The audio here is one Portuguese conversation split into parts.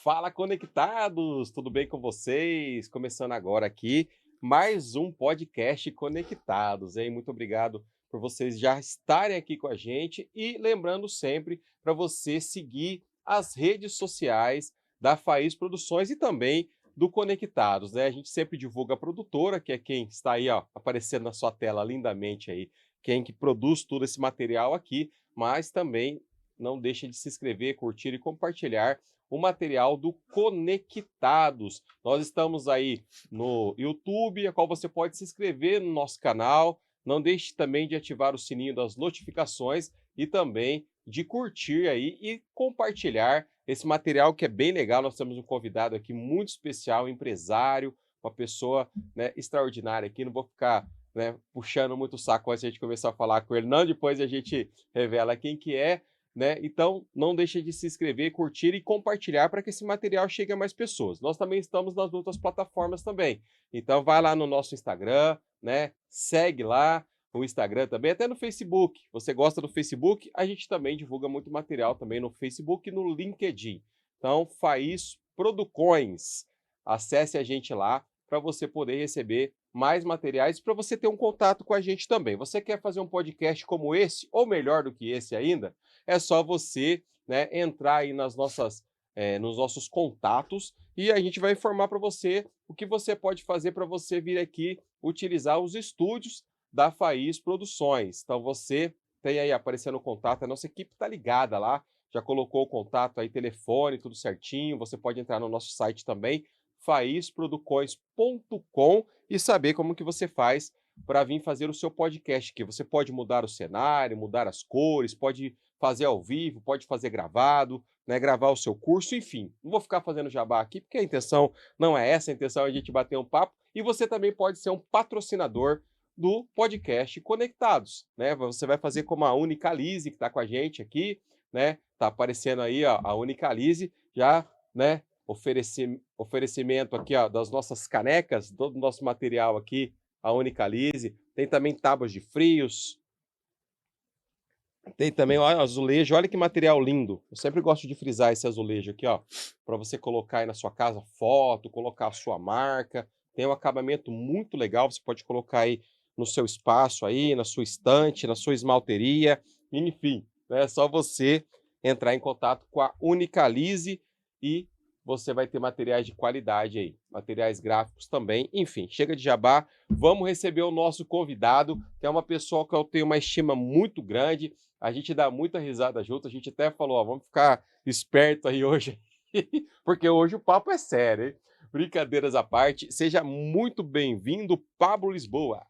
Fala conectados, tudo bem com vocês? Começando agora aqui mais um podcast Conectados, hein? Muito obrigado por vocês já estarem aqui com a gente e lembrando sempre para você seguir as redes sociais da Faís Produções e também do Conectados, né? A gente sempre divulga a produtora, que é quem está aí, ó, aparecendo na sua tela lindamente aí, quem que produz todo esse material aqui, mas também não deixe de se inscrever, curtir e compartilhar o material do Conectados. Nós estamos aí no YouTube, a qual você pode se inscrever no nosso canal. Não deixe também de ativar o sininho das notificações e também de curtir aí e compartilhar esse material que é bem legal. Nós temos um convidado aqui muito especial, empresário, uma pessoa, né, extraordinária aqui. Não vou ficar, né, puxando muito o saco antes de a gente começar a falar com ele, não. Depois a gente revela quem que é, né? Então, não deixe de se inscrever, curtir e compartilhar para que esse material chegue a mais pessoas. Nós também estamos nas outras plataformas também. Então, vai lá no nosso Instagram, né? Segue lá o Instagram também, até no Facebook. Você gosta do Facebook? A gente também divulga muito material também no Facebook e no LinkedIn. Então, Faís Producões. Acesse a gente lá para você poder receber mais materiais, para você ter um contato com a gente também. Você quer fazer um podcast como esse, ou melhor do que esse ainda? É só você, né, entrar aí nos nossos contatos e a gente vai informar para você o que você pode fazer para você vir aqui utilizar os estúdios da Faís Produções. Então você tem aí aparecendo o contato, a nossa equipe está ligada lá, já colocou o contato aí, telefone, tudo certinho. Você pode entrar no nosso site também, faisproducões.com, e saber como que você faz para vir fazer o seu podcast, que você pode mudar o cenário, mudar as cores, pode fazer ao vivo, pode fazer gravado, né, gravar o seu curso, enfim. Não vou ficar fazendo jabá aqui, porque a intenção não é essa, a intenção é a gente bater um papo, e você também pode ser um patrocinador do podcast Conectados, né? Você vai fazer como a Unicalize, que está com a gente aqui, né? Tá aparecendo aí, ó, a Unicalize, já, né, oferecimento aqui, ó, das nossas canecas, todo o nosso material aqui, a Unicalize. Tem também tábuas de frios, tem também o azulejo, olha que material lindo. Eu sempre gosto de frisar esse azulejo aqui, ó, para você colocar aí na sua casa foto, colocar a sua marca. Tem um acabamento muito legal, você pode colocar aí no seu espaço aí, na sua estante, na sua esmalteria, enfim, né, é só você entrar em contato com a Unicalize e você vai ter materiais de qualidade aí, materiais gráficos também, enfim, chega de jabá, vamos receber o nosso convidado, que é uma pessoa que eu tenho uma estima muito grande. A gente dá muita risada junto, a gente até falou, ó, vamos ficar esperto aí hoje, porque hoje o papo é sério, hein? Brincadeiras à parte, seja muito bem-vindo, Pablo Lisboa.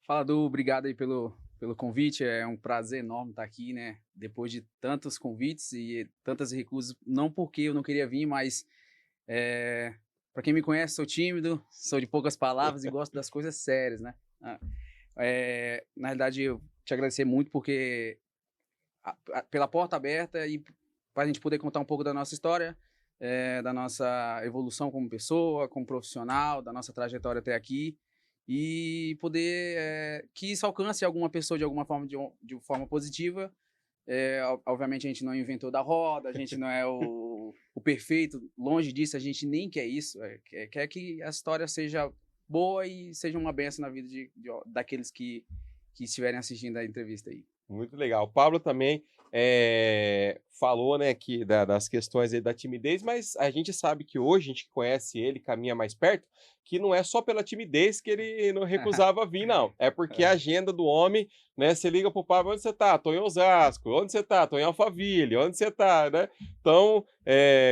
Fala, Du, obrigado aí pelo convite, é um prazer enorme estar aqui, né, depois de tantos convites e tantas recusas, não porque eu não queria vir, mas, para quem me conhece, sou tímido, sou de poucas palavras e gosto das coisas sérias, né. Na realidade, eu te agradecer muito porque pela porta aberta e para a gente poder contar um pouco da nossa história, da nossa evolução como pessoa, como profissional, da nossa trajetória até aqui, e poder que isso alcance alguma pessoa de alguma forma, de forma positiva. Obviamente a gente não inventou da roda, a gente não é o perfeito, longe disso, a gente nem quer isso, quer que a história seja boa e seja uma bênção na vida daqueles que estiverem assistindo a entrevista aí. Muito legal. O Pablo também falou, né, que das questões aí da timidez, mas a gente sabe que hoje, a gente que conhece ele, caminha mais perto, que não é só pela timidez que ele não recusava vir, não. É porque a agenda do homem, né, você liga pro Pablo, onde você tá? Tô em Osasco. Onde você tá? Tô em Alphaville. Onde você tá, né? Então,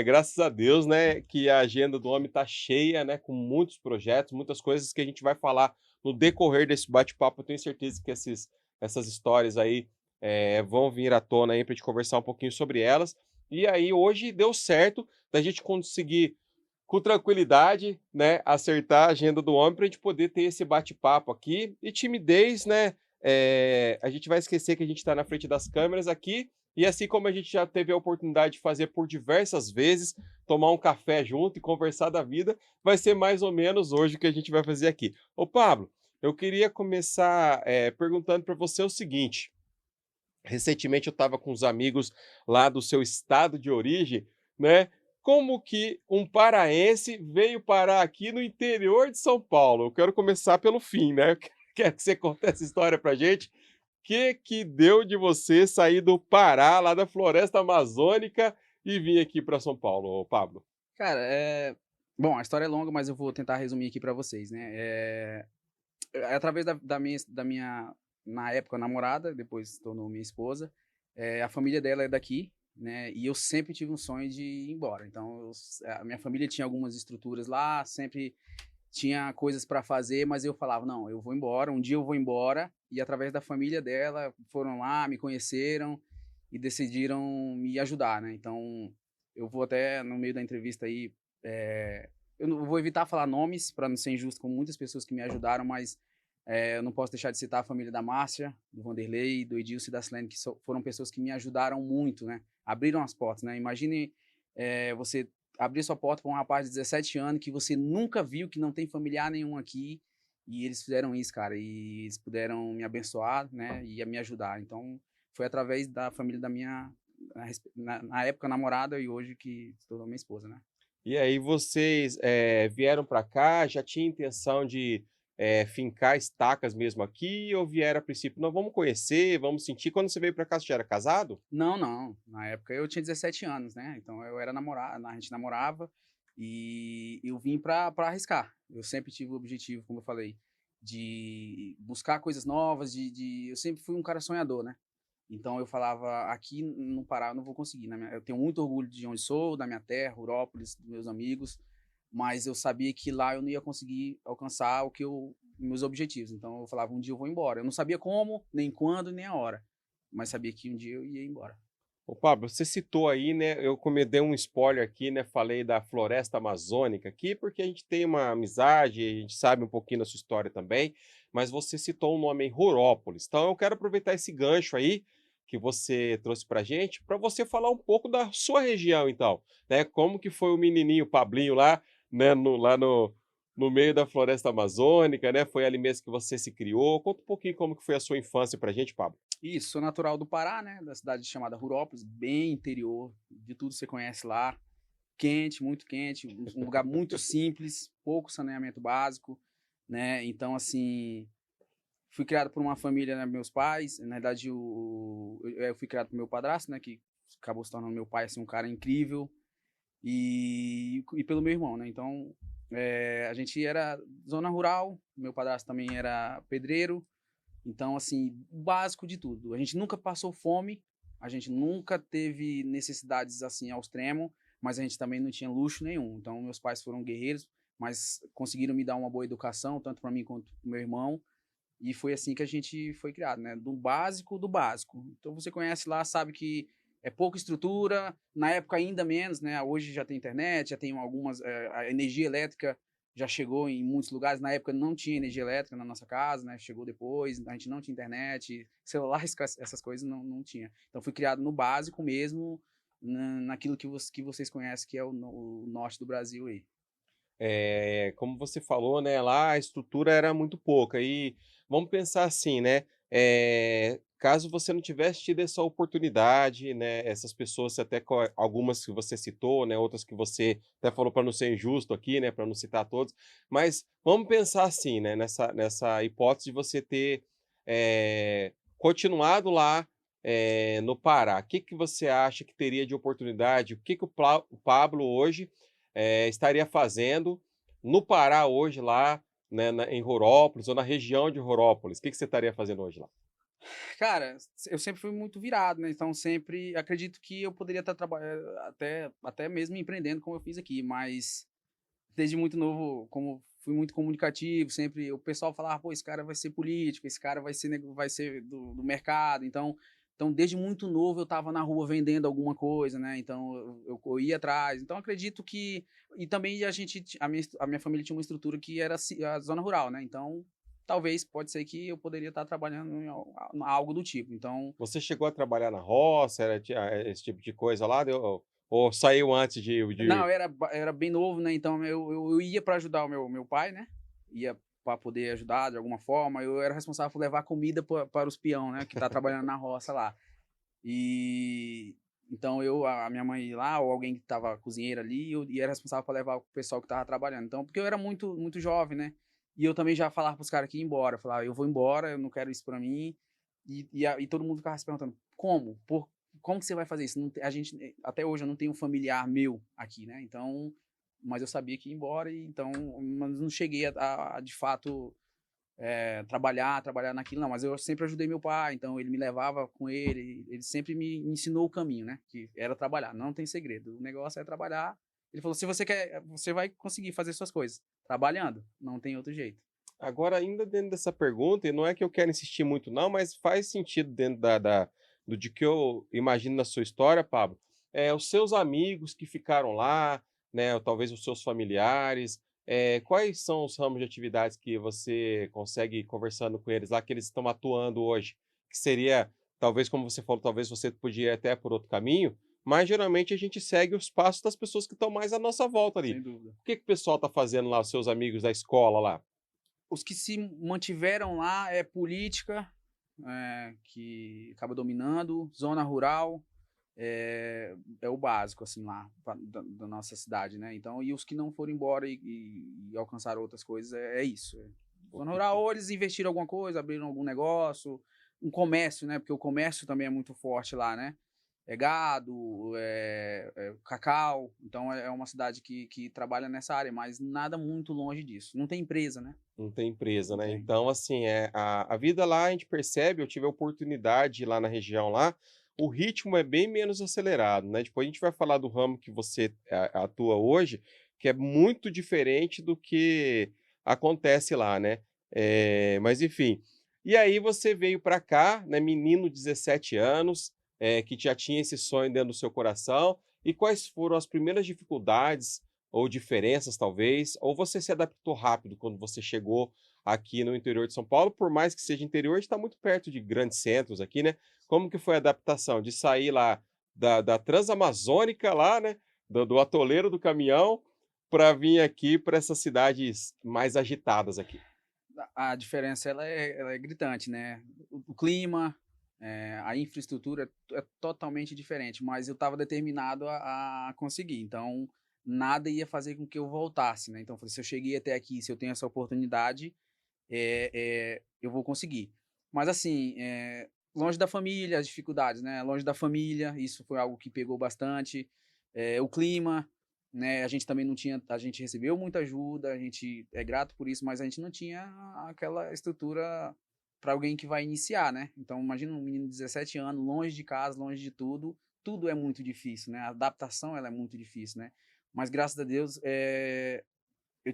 graças a Deus, né, que a agenda do homem tá cheia, né, com muitos projetos, muitas coisas que a gente vai falar no decorrer desse bate-papo. Eu tenho certeza que essas histórias aí vão vir à tona aí para a gente conversar um pouquinho sobre elas. E aí hoje deu certo da gente conseguir com tranquilidade, né, acertar a agenda do homem para a gente poder ter esse bate-papo aqui. E timidez, né, a gente vai esquecer que a gente está na frente das câmeras aqui, e assim como a gente já teve a oportunidade de fazer por diversas vezes, tomar um café junto e conversar da vida, vai ser mais ou menos hoje o que a gente vai fazer aqui. Ô Pablo, eu queria começar perguntando para você o seguinte: recentemente eu estava com os amigos lá do seu estado de origem, né? como que um paraense veio parar aqui no interior de São Paulo? Eu quero começar pelo fim, né? Quero que você conte essa história pra gente. Que deu de você sair do Pará, lá da floresta amazônica, e vir aqui para São Paulo, ô Pablo? Cara, bom, a história é longa, mas eu vou tentar resumir aqui pra vocês, né. Através da minha, na época, namorada, depois se tornou minha esposa, a família dela é daqui, né, e eu sempre tive um sonho de ir embora. Então a minha família tinha algumas estruturas lá, sempre tinha coisas para fazer, mas eu falava: "Não, eu vou embora, um dia eu vou embora", e através da família dela foram lá, me conheceram e decidiram me ajudar, né. Então, eu vou até no meio da entrevista aí, eu não vou evitar falar nomes para não ser injusto com muitas pessoas que me ajudaram, mas, eu não posso deixar de citar a família da Márcia, do Vanderlei, do Edilson e da Silene, que foram pessoas que me ajudaram muito, né, abriram as portas, né. Imagine, você abrir sua porta para um rapaz de 17 anos que você nunca viu, que não tem familiar nenhum aqui, e eles fizeram isso, cara, e eles puderam me abençoar, né, e a me ajudar. Então, foi através da família da minha, na época, namorada, e hoje que se tornou minha esposa, né. E aí vocês, vieram para cá, já tinha intenção de, fincar estacas mesmo aqui ou vieram a princípio: "Não, vamos conhecer, vamos sentir"? Quando você veio para cá, você já era casado? Não, não, na época eu tinha 17 anos, né, então eu era namorado, a gente namorava, e eu vim pra arriscar. Eu sempre tive o objetivo, como eu falei, de buscar coisas novas, eu sempre fui um cara sonhador, né. Então eu falava: "Aqui no Pará eu não vou conseguir, eu tenho muito orgulho de onde sou, da minha terra, Rurópolis, dos meus amigos, mas eu sabia que lá eu não ia conseguir alcançar meus objetivos". Então eu falava: "Um dia eu vou embora". Eu não sabia como, nem quando, nem a hora, mas sabia que um dia eu ia embora. Ô Pablo, você citou aí, né, dei um spoiler aqui, né, falei da floresta amazônica aqui, porque a gente tem uma amizade, a gente sabe um pouquinho da sua história também, mas você citou o nome em Rurópolis. Então eu quero aproveitar esse gancho aí que você trouxe pra gente, para você falar um pouco da sua região então, né? Como que foi o menininho Pablinho lá, né, no meio da floresta amazônica, né? Foi ali mesmo que você se criou. Conta um pouquinho como que foi a sua infância pra gente, Pablo. Isso, sou natural do Pará, né, da cidade chamada Rurópolis, bem interior, de tudo você conhece lá, quente, muito quente, um lugar muito simples, pouco saneamento básico, né, então assim, fui criado por uma família, né, meus pais, na verdade eu fui criado por meu padrasto, né, que acabou se tornando meu pai, assim, um cara incrível, e pelo meu irmão, né, então, a gente era zona rural, meu padrasto também era pedreiro, então, assim, o básico de tudo. A gente nunca passou fome, a gente nunca teve necessidades assim ao extremo, mas a gente também não tinha luxo nenhum. Então, meus pais foram guerreiros, mas conseguiram me dar uma boa educação, tanto para mim quanto para o meu irmão. E foi assim que a gente foi criado, né? Do básico do básico. Então, você conhece lá, sabe que é pouca estrutura, na época ainda menos, né? Hoje já tem internet, já tem algumas. A energia elétrica já chegou em muitos lugares. Na época não tinha energia elétrica na nossa casa, né? Chegou depois, a gente não tinha internet, celular, essas coisas não tinha. Então, fui criado no básico mesmo, naquilo que vocês conhecem, que é o norte do Brasil aí. Como você falou, né, lá a estrutura era muito pouca e vamos pensar assim, né, caso você não tivesse tido essa oportunidade, né, essas pessoas até algumas que você citou, né, outras que você até falou para não ser injusto aqui, né, para não citar todos, mas vamos pensar assim, né, nessa hipótese de você ter, continuado lá, no Pará. O que que você acha que teria de oportunidade? O que que o Pablo hoje estaria fazendo no Pará hoje lá, né, em Rurópolis ou na região de Rurópolis? O que que você estaria fazendo hoje lá? Cara, eu sempre fui muito virado, né, então sempre acredito que eu poderia estar até mesmo empreendendo como eu fiz aqui, mas desde muito novo, como fui muito comunicativo, sempre o pessoal falava: "Pô, esse cara vai ser político, esse cara vai ser do mercado", então desde muito novo eu estava na rua vendendo alguma coisa, né, então eu ia atrás, então acredito que e também a minha família tinha uma estrutura que era a zona rural, né, então talvez, pode ser que eu poderia estar trabalhando em algo do tipo, então Você chegou a trabalhar na roça, esse tipo de coisa lá, deu ou saiu antes não, de era bem novo, né, então eu ia para ajudar o meu pai, né, ia para poder ajudar de alguma forma, eu era responsável por levar comida para os peão, né, que tá trabalhando na roça lá. E Então a minha mãe ia lá, ou alguém que estava cozinheiro ali, e era responsável por levar o pessoal que estava trabalhando. Então, porque eu era muito jovem, né? E eu também já falava para os caras que ia embora. Eu falava, eu vou embora, eu não quero isso para mim. E todo mundo ficava se perguntando, como? Como que você vai fazer isso? A gente, até hoje eu não tenho um familiar meu aqui, né? Então, mas eu sabia que ia embora, então, mas não cheguei a de fato trabalhar naquilo, não, mas eu sempre ajudei meu pai, então ele me levava com ele sempre me ensinou o caminho, né, que era trabalhar, não tem segredo, o negócio é trabalhar. Ele falou, se você quer, você vai conseguir fazer suas coisas, trabalhando, não tem outro jeito. Agora, ainda dentro dessa pergunta, e não é que eu quero insistir muito não, mas faz sentido dentro do de que eu imagino na sua história, Pablo, os seus amigos que ficaram lá, né, ou talvez os seus familiares, quais são os ramos de atividades que você consegue conversando com eles lá, que eles estão atuando hoje? Que seria, talvez como você falou, talvez você podia ir até por outro caminho, mas geralmente a gente segue os passos das pessoas que estão mais à nossa volta ali. Sem dúvida. O que que o pessoal está fazendo lá, os seus amigos da escola lá? Os que se mantiveram lá é política, que acaba dominando, zona rural, é o básico, assim, lá da nossa cidade, né? Então, e os que não foram embora e alcançaram outras coisas, é isso. Zona rural, ou eles investiram alguma coisa, abriram algum negócio, um comércio, né? Porque o comércio também é muito forte lá, né? É gado, cacau. Então, é uma cidade que trabalha nessa área, mas nada muito longe disso. Não tem empresa, né? Não tem empresa, Não né. tem. Então, assim, a vida lá a gente percebe, eu tive a oportunidade lá na região lá, o ritmo é bem menos acelerado, né. Depois a gente vai falar do ramo que você atua hoje, que é muito diferente do que acontece lá, né. Mas enfim. E aí você veio para cá, né, menino, 17 anos, que já tinha esse sonho dentro do seu coração, e quais foram as primeiras dificuldades ou diferenças talvez, ou você se adaptou rápido quando você chegou aqui no interior de São Paulo, por mais que seja interior, está muito perto de grandes centros aqui, né. Como que foi a adaptação de sair lá da Transamazônica lá, né, do atoleiro do caminhão, para vir aqui para essas cidades mais agitadas aqui? A diferença ela é gritante, né? O clima, a infraestrutura é totalmente diferente, mas eu estava determinado a conseguir. Então, nada ia fazer com que eu voltasse, né? Então, eu falei, se eu cheguei até aqui, se eu tenho essa oportunidade, eu vou conseguir. Mas assim, longe da família, as dificuldades, né? Longe da família, isso foi algo que pegou bastante. O clima, né? A gente também não tinha, a gente recebeu muita ajuda, a gente é grato por isso, mas a gente não tinha aquela estrutura para alguém que vai iniciar, né? Então, imagina um menino de 17 anos, longe de casa, longe de tudo, tudo é muito difícil, né? A adaptação ela é muito difícil, né? Mas graças a Deus, eu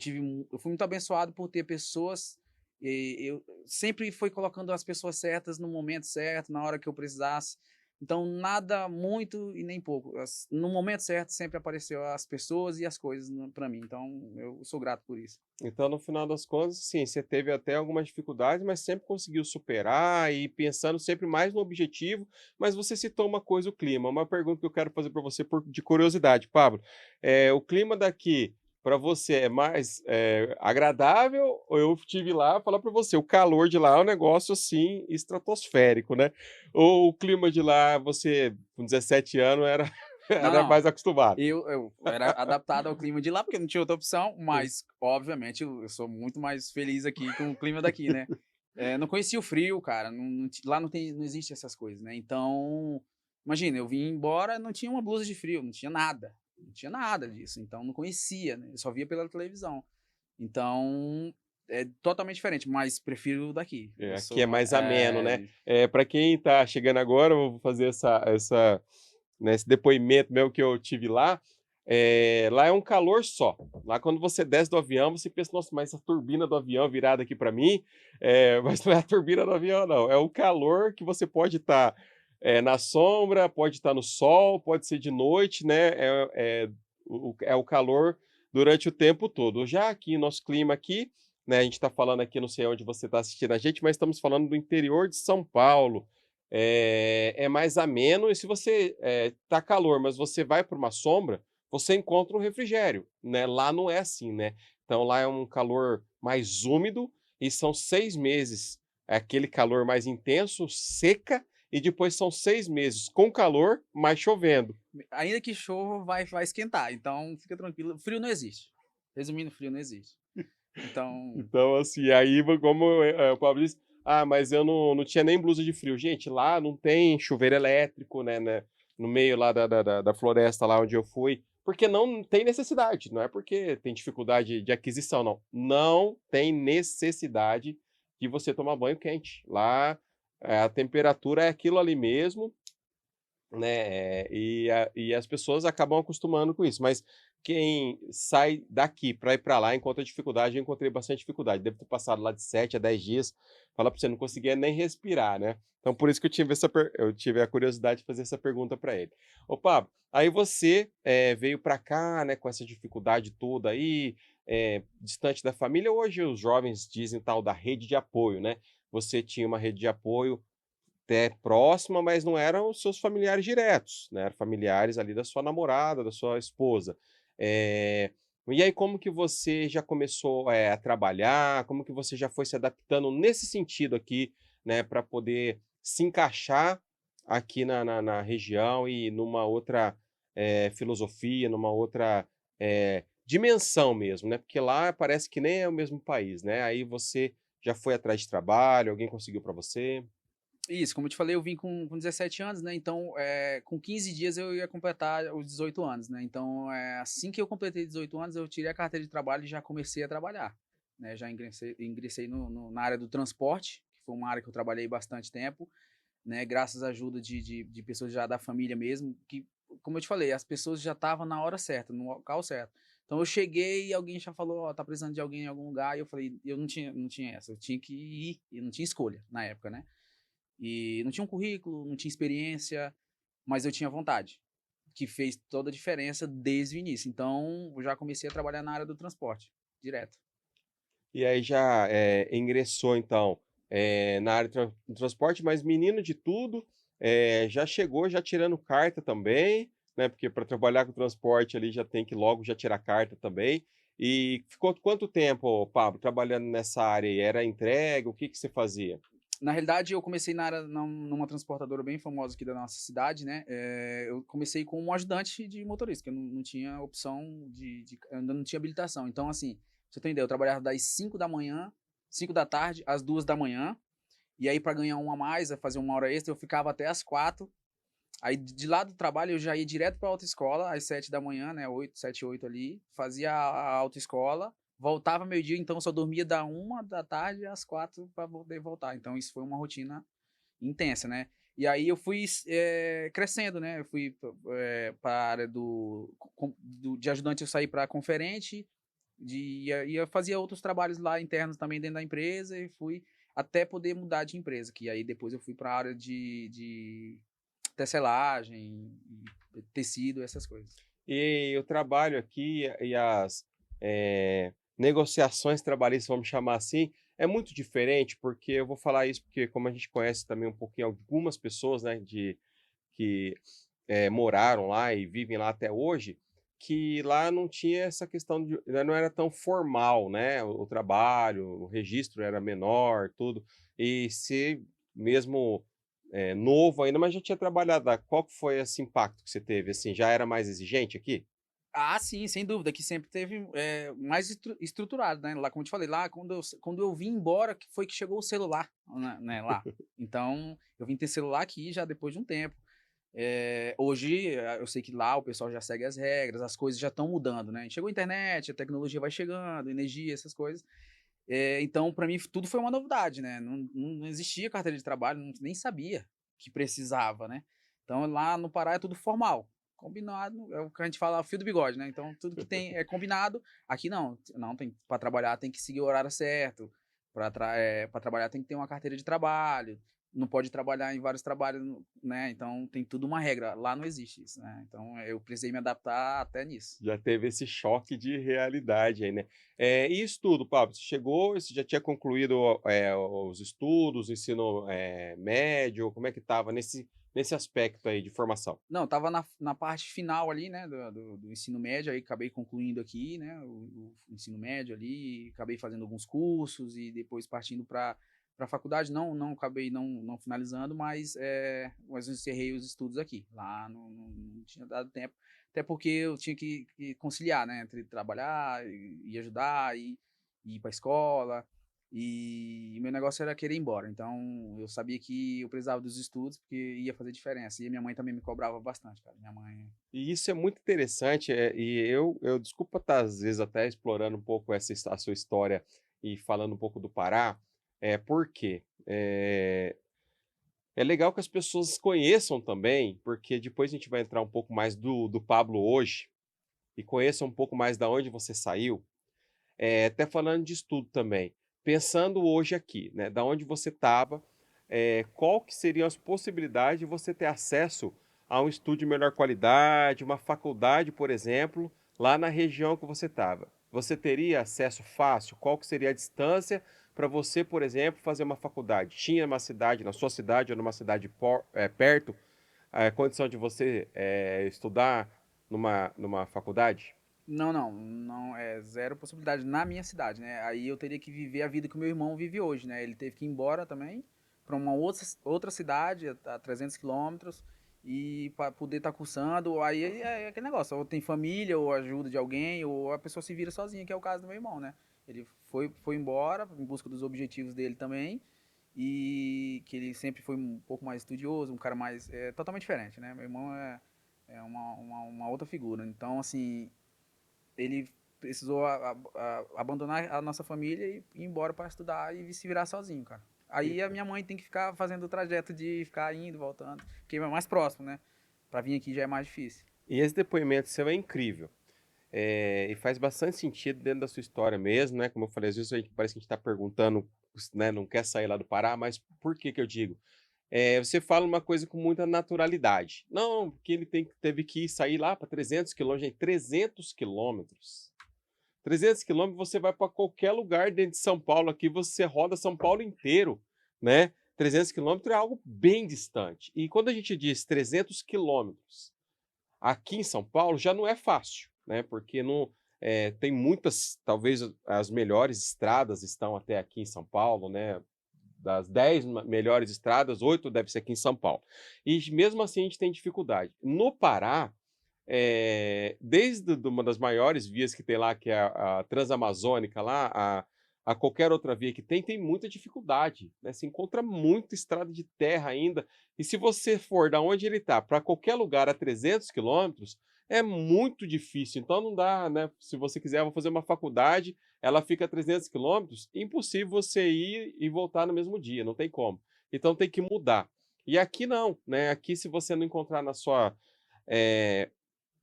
fui muito abençoado por ter pessoas. Eu sempre fui colocando as pessoas certas no momento certo, na hora que eu precisasse. Então, nada muito e nem pouco. No momento certo, sempre apareceu as pessoas e as coisas para mim. Então, eu sou grato por isso. Então, no final das contas, sim, você teve até algumas dificuldades, mas sempre conseguiu superar e pensando sempre mais no objetivo. Mas você citou uma coisa, o clima. Uma pergunta que eu quero fazer para você de curiosidade, Pablo. O clima daqui para você é mais agradável? Ou eu tive lá falar para você, o calor de lá é um negócio assim estratosférico, né? Ou o clima de lá, você com 17 anos era, Não, era não. mais acostumado? Eu era adaptado ao clima de lá, porque não tinha outra opção, mas, obviamente, eu sou muito mais feliz aqui com o clima daqui, né? Não conhecia o frio, cara. Lá não existe essas coisas, né? Então, imagina, eu vim embora, não tinha uma blusa de frio, não tinha nada. Não tinha nada disso. Então, não conhecia, né? Eu só via pela televisão. Então, é totalmente diferente, mas prefiro o daqui. Eu Aqui é sou. mais ameno, né. Para quem está chegando agora, eu vou fazer né, esse depoimento meu que eu tive lá, lá é um calor só. Lá quando você desce do avião, você pensa: "Nossa, mas essa turbina do avião virada aqui para mim", mas não é a turbina do avião não, é o calor que você pode estar, na sombra, pode estar no sol, pode ser de noite, né, é o calor durante o tempo todo. Já aqui, nosso clima aqui, né, a gente está falando aqui, não sei onde você está assistindo a gente, mas estamos falando do interior de São Paulo. É mais ameno e se você tá calor, mas você vai para uma sombra, você encontra um refrigério, né? Lá não é assim, né? Então lá é um calor mais úmido e são 6 meses, é aquele calor mais intenso, seca, e depois são 6 meses com calor, mas chovendo. Ainda que chova, vai esquentar, então fica tranquilo. Frio não existe. Resumindo, frio não existe. Então, Então, assim, aí como o Pablo disse: "Ah, mas eu não tinha nem blusa de frio". Gente, lá não tem chuveiro elétrico, né, no meio lá da floresta lá onde eu fui, porque não tem necessidade, não é porque tem dificuldade de aquisição, não. Não tem necessidade de você tomar banho quente. Lá, a temperatura é aquilo ali mesmo, né, e as pessoas acabam acostumando com isso, mas quem sai daqui para ir para lá encontra dificuldade, eu encontrei bastante dificuldade, devo ter passado lá de 7 a 10 dias, falar para você, não conseguia nem respirar, né. Então por isso que eu tive a curiosidade de fazer essa pergunta para ele. Ô Pablo, aí você, veio para cá, né, com essa dificuldade toda aí, distante da família, hoje os jovens dizem tal da rede de apoio, né, você tinha uma rede de apoio até próxima, mas não eram os seus familiares diretos, né, eram familiares ali da sua namorada, da sua esposa. Eh, e aí como que você já começou, a trabalhar, como que você já foi se adaptando nesse sentido aqui, né, para poder se encaixar aqui na região e numa outra, filosofia, numa outra, dimensão mesmo, né, porque lá parece que nem é o mesmo país, né, aí você já foi atrás de trabalho, alguém conseguiu para você? isso, como eu te falei, eu vim com 17 anos, né, então, com 15 dias eu ia completar os 18 anos, né, então, assim que eu completei 18 anos, eu tirei a carteira de trabalho e já comecei a trabalhar, né, já ingressei na área do transporte, que foi uma área que eu trabalhei bastante tempo, né, graças à ajuda de pessoas já da família mesmo, que, como eu te falei, as pessoas já estavam na hora certa, no local certo. Então eu cheguei e alguém já falou, ó, tá precisando de alguém em algum lugar, e eu falei, eu não tinha essa, eu tinha que ir, e não tinha escolha na época, né. E não tinha um currículo, não tinha experiência, mas eu tinha vontade, que fez toda a diferença desde o início. Então, eu já comecei a trabalhar na área do transporte, direto. E aí já, ingressou então, na área do transporte, mas menino de tudo, já chegou já tirando carta também, né, porque para trabalhar com transporte ali já tem que logo já tirar carta também. E ficou quanto tempo, Pablo, trabalhando nessa área aí? Era entrega, o que que você fazia? Na realidade, eu comecei na área numa transportadora bem famosa aqui da nossa cidade, né, eu comecei como um ajudante de motorista, que eu não tinha opção eu ainda não tinha habilitação. Então, assim, pra você ter uma ideia, eu trabalhava das 5 da manhã, 5 da tarde às 2 da manhã, e aí para ganhar uma a mais, fazer uma hora extra, eu ficava até às 4. Aí de lá do trabalho eu já ia direto pra autoescola às 7 da manhã, né, 8, 7, 8 ali, fazia a autoescola, voltava meio-dia, então eu só dormia da 1 da tarde às 4 para poder voltar. Então isso foi uma rotina intensa, né. E aí eu fui crescendo, né, eu fui pra área de ajudante, eu saí para conferente, fazia outros trabalhos lá internos também dentro da empresa e fui até poder mudar de empresa, que aí depois eu fui para a área de tecelagem, tecido, essas coisas. E o trabalho aqui e as, negociações trabalhistas, vamos chamar assim, é muito diferente, porque eu vou falar isso porque como a gente conhece também um pouquinho algumas pessoas, né, que, moraram lá e vivem lá até hoje, que lá não tinha essa questão de né, não era tão formal, né, o trabalho, o registro era menor, tudo. E se mesmo, novo ainda, mas já tinha trabalhado lá, qual que foi esse impacto que você teve, assim, já era mais exigente aqui? Ah, sim, sem dúvida, que sempre teve, mais estruturado, né, lá como eu te falei, lá quando eu vim embora que foi que chegou o celular, né, lá. Então, eu vim ter celular aqui já depois de um tempo. Hoje, eu sei que lá o pessoal já segue as regras, as coisas já estão mudando, né. Chegou a internet, a tecnologia vai chegando, energia, essas coisas. Então para mim tudo foi uma novidade, né, não existia carteira de trabalho, nem sabia que precisava, né. Então lá no Pará é tudo formal, combinado, é o que a gente fala fio do bigode, né, então tudo que tem é combinado, aqui não tem para trabalhar tem que seguir o horário certo, para trabalhar tem que ter uma carteira de trabalho, não pode trabalhar em vários trabalhos, né, então tem tudo uma regra, lá não existe isso, né, então eu precisei me adaptar até nisso. Já teve esse choque de realidade aí, né. E estudo, Pablo, você chegou, você já tinha concluído, os estudos, o ensino, médio, como é que estava nesse aspecto aí de formação? Não, estava na parte final ali, né, do ensino médio, aí acabei concluindo aqui, né, o ensino médio ali, acabei fazendo alguns cursos e depois partindo para para a faculdade, não acabei não finalizando, mas eu encerrei os estudos aqui. Lá não tinha dado tempo, até porque eu tinha que conciliar, né, entre trabalhar e ajudar, e ir para a escola, e meu negócio era querer ir embora. Então eu sabia que eu precisava dos estudos, porque ia fazer diferença. E a minha mãe também me cobrava bastante, cara. Minha mãe. E isso é muito interessante, e eu desculpa estar às vezes até explorando um pouco a sua história e falando um pouco do Pará, por quê? É legal que as pessoas conheçam também, porque depois a gente vai entrar um pouco mais do Pablo hoje, e conheçam um pouco mais da onde você saiu, até falando de estudo também. Pensando hoje aqui, né, da onde você estava, qual que seriam as possibilidades de você ter acesso a um estudo de melhor qualidade, uma faculdade, por exemplo, lá na região que você estava? Você teria acesso fácil? Qual que seria a distância para você, por exemplo, fazer uma faculdade? Tinha uma cidade, na sua cidade ou numa cidade perto, a condição de você estudar numa faculdade? Não, é zero possibilidade na minha cidade, né? Aí eu teria que viver a vida que o meu irmão vive hoje, né? Ele teve que ir embora também para uma outra cidade, a 300 quilômetros, e para poder estar cursando. Aí é aquele negócio, ou tem família, ou ajuda de alguém, ou a pessoa se vira sozinha, que é o caso do meu irmão, né? Ele foi embora em busca dos objetivos dele também, e que ele sempre foi um pouco mais estudioso, um cara mais. É totalmente diferente, né? Meu irmão é uma outra figura. Então, assim, ele precisou abandonar a nossa família e ir embora para estudar e se virar sozinho, cara. Aí a minha mãe tem que ficar fazendo o trajeto de ficar indo, voltando, porque é mais próximo, né? Para vir aqui já é mais difícil. E esse depoimento seu é incrível. E faz bastante sentido dentro da sua história mesmo, né? Como eu falei, às vezes parece que a gente está perguntando, né? Não quer sair lá do Pará, mas por que que eu digo? Você fala uma coisa com muita naturalidade. Não, porque ele teve que sair lá para 300 quilômetros. Gente, 300 quilômetros. 300 quilômetros você vai para qualquer lugar dentro de São Paulo aqui, você roda São Paulo inteiro, né? 300 quilômetros é algo bem distante. E quando a gente diz 300 quilômetros aqui em São Paulo, já não é fácil, né? Porque não, tem muitas, talvez as melhores estradas estão até aqui em São Paulo, né? Das 10 melhores estradas, 8 deve ser aqui em São Paulo. E mesmo assim a gente tem dificuldade. No Pará, desde uma das maiores vias que tem lá, que é a Transamazônica, lá, a qualquer outra via que tem muita dificuldade, né? Se encontra muita estrada de terra ainda. E se você for da onde ele está para qualquer lugar a 300 quilômetros, é muito difícil. Então não dá, né? Se você quiser, vou fazer uma faculdade, ela fica a 300 quilômetros, impossível você ir e voltar no mesmo dia, não tem como. Então tem que mudar. E aqui não, né? Aqui, se você não encontrar na sua eh,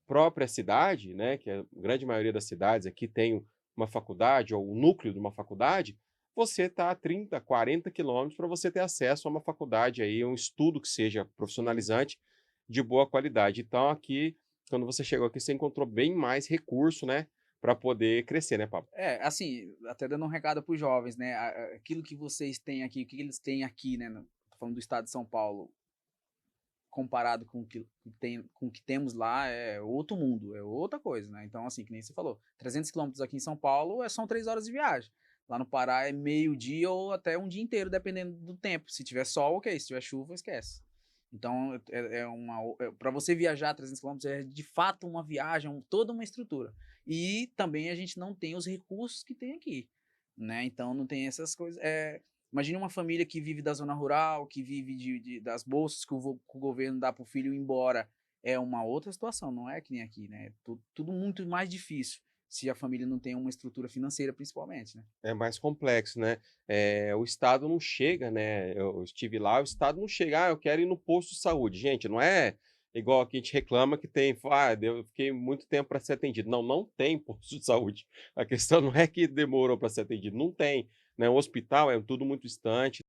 própria cidade, né, que a grande maioria das cidades aqui tem uma faculdade ou o núcleo de uma faculdade, você está a 30, 40 quilômetros para você ter acesso a uma faculdade aí, um estudo que seja profissionalizante de boa qualidade. Então aqui, quando você chegou aqui, você encontrou bem mais recurso, né, para poder crescer, né, Pablo? É, assim, até dando um recado para os jovens, né? Aquilo que vocês têm aqui, o que eles têm aqui, né? Tô falando do estado de São Paulo, comparado com com o que temos lá, é outro mundo, é outra coisa, né? Então, assim, que nem você falou, 300 quilômetros aqui em São Paulo são 3 horas de viagem. Lá no Pará é meio-dia ou até um dia inteiro, dependendo do tempo. Se tiver sol, ok. Se tiver chuva, esquece. Então, para você viajar 300 quilômetros é de fato uma viagem, toda uma estrutura. E também a gente não tem os recursos que tem aqui, né? Então, não tem essas coisas. Imagine uma família que vive da zona rural, que vive das bolsas que o governo dá para o filho ir embora. É uma outra situação, não é que nem aqui, né? Tudo muito mais difícil se a família não tem uma estrutura financeira, principalmente, né? É mais complexo, né? O Estado não chega, né? Eu estive lá, o Estado não chega, eu quero ir no posto de saúde. Gente, não é igual aqui a gente reclama que tem, eu fiquei muito tempo para ser atendido. Não, não tem posto de saúde. A questão não é que demorou para ser atendido, não tem, né? O hospital é tudo muito distante.